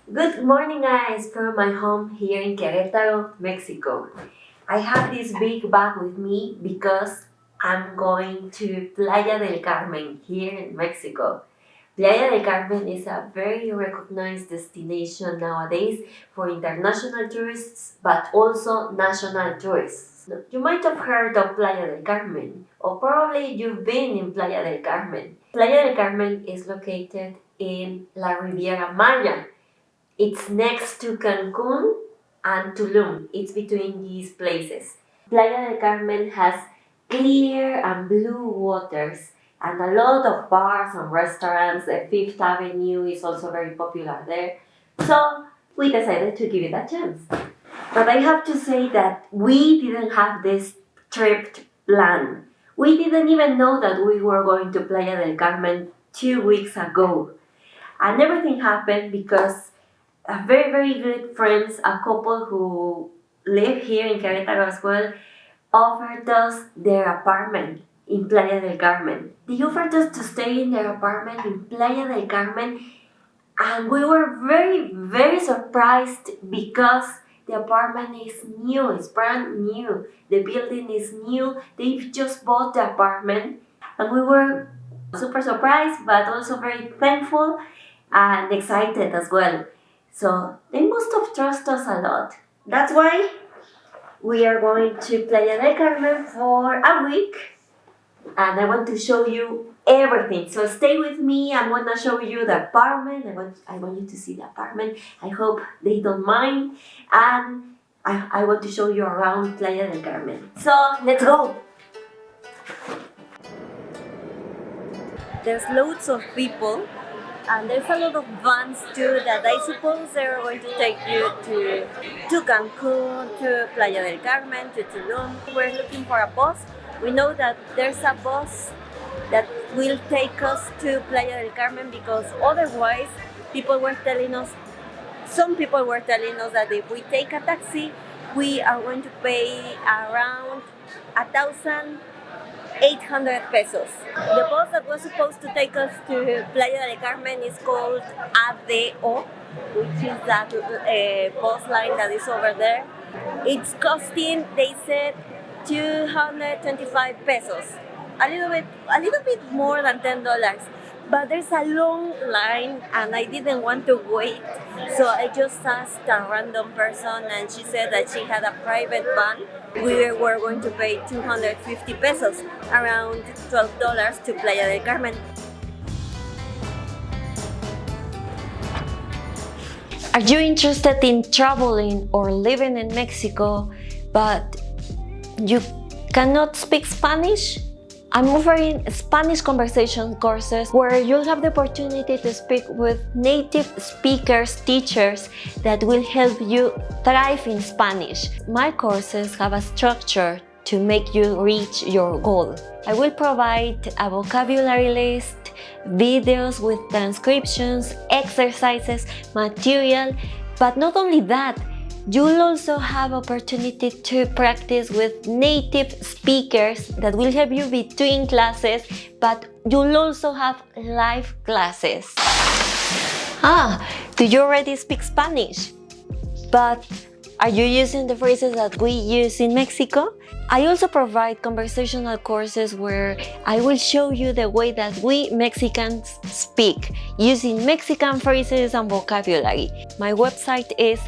Good morning, guys, from my home here in Querétaro, Mexico. I have this big bag with me because I'm going to Playa del Carmen here in Mexico. Playa del Carmen is a very recognized destination nowadays for international tourists but also national tourists. You might have heard of Playa del Carmen, or probably you've been in Playa del Carmen. Playa del Carmen is located in La Riviera Maya. It's next to Cancun and Tulum. It's between these places. Playa del Carmen has clear and blue waters and a lot of bars and restaurants. The Fifth Avenue is also very popular there. So we decided to give it a chance. But I have to say that we didn't have this trip planned. We didn't even know that we were going to Playa del Carmen 2 weeks ago. And everything happened because very good friends, a couple who live here in Querétaro as well, offered us their apartment in Playa del Carmen. They offered us to stay in their apartment in Playa del Carmen, and we were very surprised because the apartment is new, it's brand new. The building is new, they've just bought the apartment, and we were super surprised but also very thankful and excited as well. So they must have trusted us a lot. That's why we are going to Playa del Carmen for a week, and I want to show you everything. So stay with me. I'm gonna show you the apartment. I want you to see the apartment. I hope they don't mind, and I want to show you around Playa del Carmen. So let's go. There's loads of people, and there's a lot of vans too that I suppose they're going to take you to Cancun, to Playa del Carmen, to Tulum. We're looking for a bus. We know that there's a bus that will take us to Playa del Carmen because otherwise some people were telling us that if we take a taxi, we are going to pay around 1,800 pesos. The bus that was supposed to take us to Playa del Carmen is called ADO, which is that bus line that is over there. It's costing, they said, 225 pesos. A little bit more than $10. But there's a long line and I didn't want to wait. So I just asked a random person and she said that she had a private van. We were going to pay 250 pesos, around $12 to Playa del Carmen. Are you interested in traveling or living in Mexico, but you cannot speak Spanish? I'm offering Spanish conversation courses where you'll have the opportunity to speak with native speakers, teachers that will help you thrive in Spanish. My courses have a structure to make you reach your goal. I will provide a vocabulary list, videos with transcriptions, exercises, material, but not only that, you'll also have opportunity to practice with native speakers that will help you between classes, but you'll also have live classes. Do you already speak Spanish? But are you using the phrases that we use in Mexico? I also provide conversational courses where I will show you the way that we Mexicans speak, using Mexican phrases and vocabulary. My website is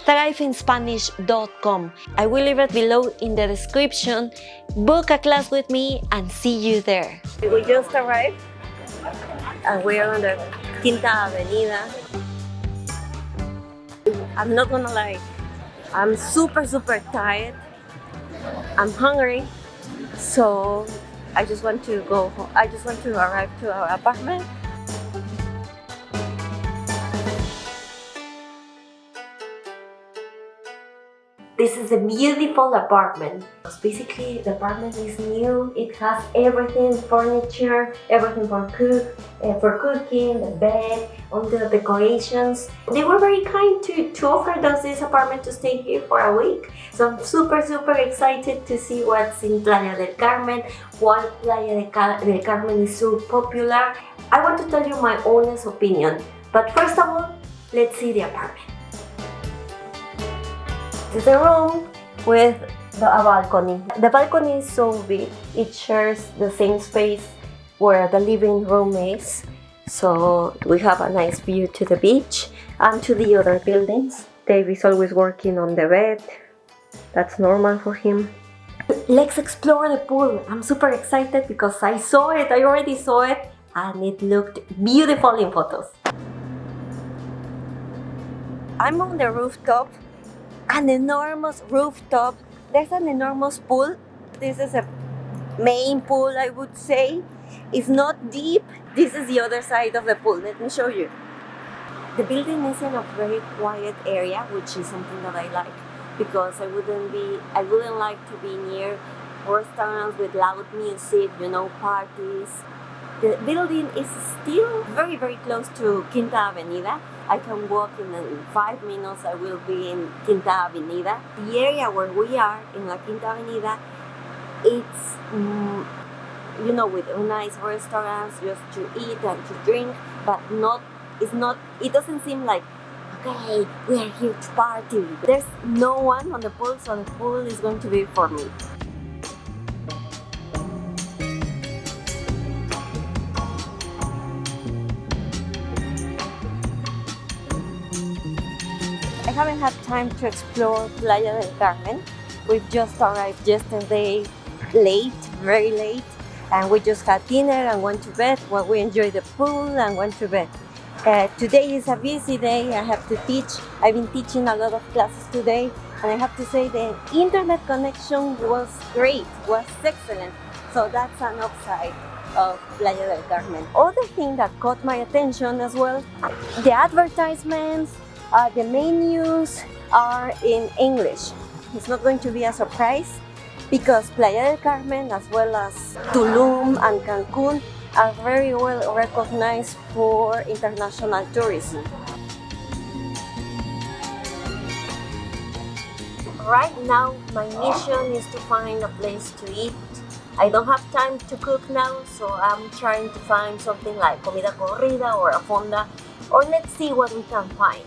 thriveinspanish.com. I will leave it below in the description. Book a class with me and see you there. We just arrived and we are on the Quinta Avenida. I'm not gonna lie, I'm super tired. I'm hungry, so I just want to go home. I just want to arrive to our apartment. This is a beautiful apartment. Basically, the apartment is new. It has everything, furniture, everything for cooking, the bed, all the decorations. They were very kind to offer us this apartment to stay here for a week. So I'm super excited to see what's in Playa del Carmen, why Playa del Carmen is so popular. I want to tell you my honest opinion. But first of all, Let's see the apartment. This is a room with a balcony. The balcony is so big, it shares the same space where the living room is. So we have a nice view to the beach and to the other buildings. Dave is always working on the bed. That's normal for him. Let's explore the pool. I'm super excited because I already saw it, and it looked beautiful in photos. I'm on the rooftop, an enormous rooftop. There's an enormous pool. This is a main pool, I would say. It's not deep. This is the other side of the pool. Let me show you. The building is in a very quiet area, which is something that I like, because I wouldn't like to be near restaurants with loud music, parties. The building is still very, very close to Quinta Avenida. I can walk in 5 minutes, I will be in Quinta Avenida. The area where we are in La Quinta Avenida, it's, with nice restaurants just to eat and to drink, but it doesn't seem like, okay, we are here to party. There's no one on the pool, so the pool is going to be for me. I haven't had time to explore Playa del Carmen. We've just arrived yesterday late, very late, and we just had dinner and went to bed. Well, we enjoyed the pool and went to bed. Today is a busy day. I have to teach. I've been teaching a lot of classes today, and I have to say the internet connection was great, was excellent. So that's an upside of Playa del Carmen. Other thing that caught my attention as well, the advertisements, the menus are in English. It's not going to be a surprise because Playa del Carmen, as well as Tulum and Cancun, are very well recognized for international tourism. Right now, my mission is to find a place to eat. I don't have time to cook now, so I'm trying to find something like comida corrida or a fonda, or let's see what we can find.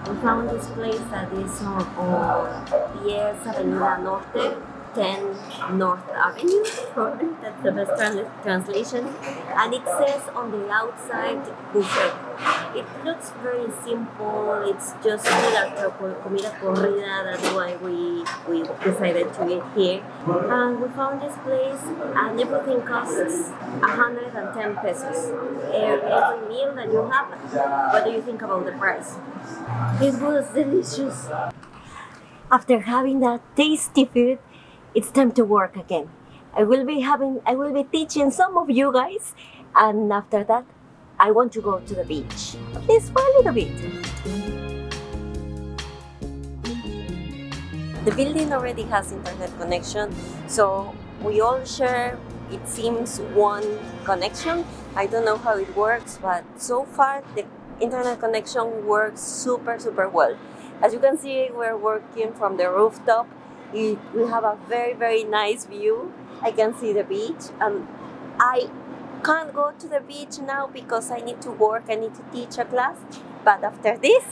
We found this place that is on 10 Avenida Norte, 10 North Avenue. That's the best translation. And it says on the outside buffet. It looks very simple. It's just similar to comida corrida. That's why we decided to eat here. And we found this place, and everything costs 110 pesos. Every meal that you have. What do you think about the price? It was delicious. After having that tasty food, it's time to work again. I will be teaching some of you guys, and after that, I want to go to the beach, at least for a little bit. The building already has internet connection, so we all share, it seems, one connection. I don't know how it works, but so far the internet connection works super well. As you can see, we're working from the rooftop. We have a very, very nice view. I can see the beach. I can't go to the beach now because I need to work, I need to teach a class. But after this,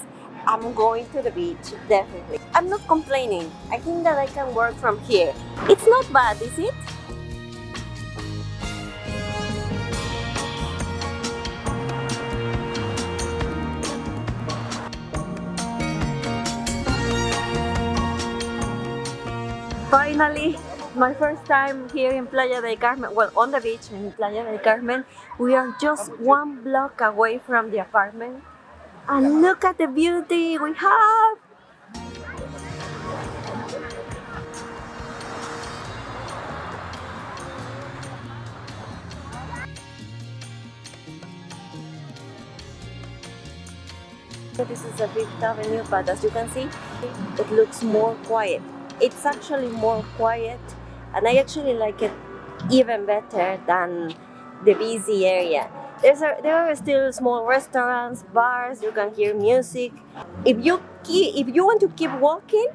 I'm going to the beach, definitely. I'm not complaining. I think that I can work from here. It's not bad, is it? Finally, my first time here in Playa del Carmen, well, on the beach in Playa del Carmen. We are just 1 block away from the apartment. And look at the beauty we have! This is the Fifth Avenue, but as you can see, it looks more quiet. It's actually more quiet, and I actually like it even better than the busy area. There are still small restaurants, bars, you can hear music. If you want to keep walking,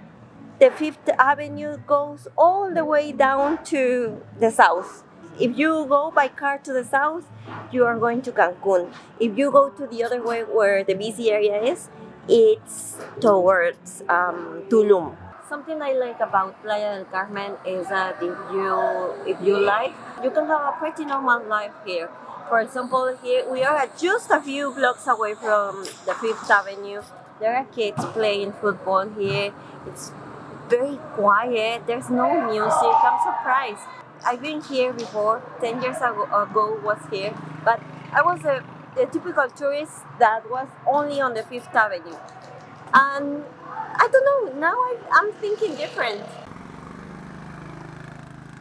the Fifth Avenue goes all the way down to the south. If you go by car to the south, you are going to Cancun. If you go to the other way where the busy area is, it's towards Tulum. Something I like about Playa del Carmen is that if you like, you can have a pretty normal life here. For example, here we are at just a few blocks away from the Fifth Avenue. There are kids playing football here. It's very quiet. There's no music. I'm surprised. I've been here before. 10 years ago was here, but I was a typical tourist that was only on the Fifth Avenue. And I don't know. Now I'm thinking different.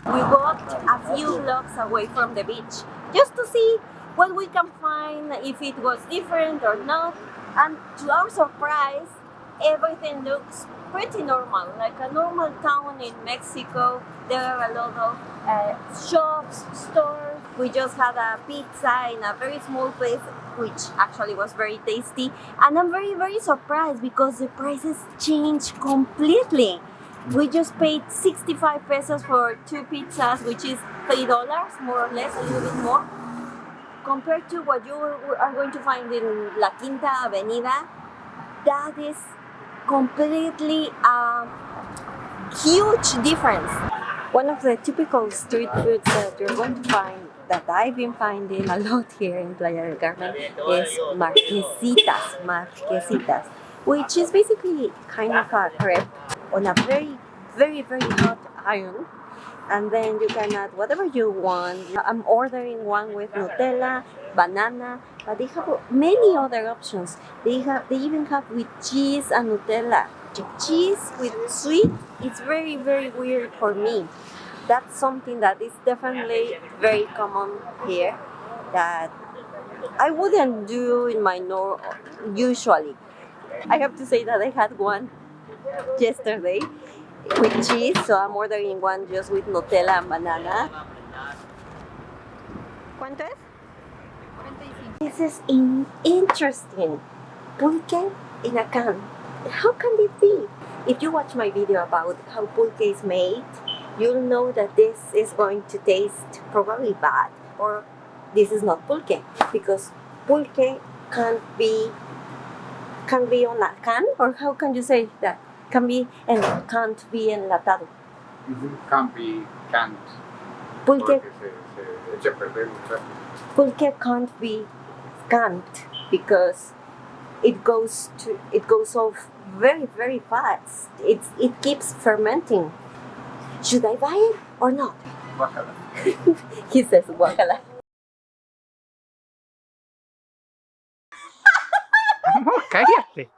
We walked a few blocks away from the beach just to see what we can find, if it was different or not. And to our surprise, everything looks pretty normal, like a normal town in Mexico. There are a lot of shops, stores. We just had a pizza in a very small place, which actually was very tasty. And I'm very, very surprised because the prices changed completely. We just paid 65 pesos for 2 pizzas, which is $3, more or less, a little bit more. Compared to what you are going to find in La Quinta Avenida, that is completely a huge difference. One of the typical street foods that you're going to find, that I've been finding a lot here in Playa del Carmen, is marquesitas, which is basically kind of a crepe on a very, very, very hot iron. And then you can add whatever you want. I'm ordering one with Nutella, banana, but they have many other options. They even have with cheese and Nutella. Cheese with sweet, it's very, very weird for me. That's something that is definitely very common here that I wouldn't do in my usually. I have to say that I had one yesterday with cheese, so I'm ordering one just with Nutella and banana. ¿Cuánto es? 45. This is interesting. Pulque in a can. How can it be? If you watch my video about how pulque is made, you'll know that this is going to taste probably bad, or this is not pulque, because pulque can't be on a can, or how can you say that? Can be and can't be enlatado. Can't be canned. Pulque, Se echa a perder muy rápido. pulque can't be canned because it goes off very, very fast. It keeps fermenting. Should I buy it or not? Guácala. He says guacala. Amor, cállate.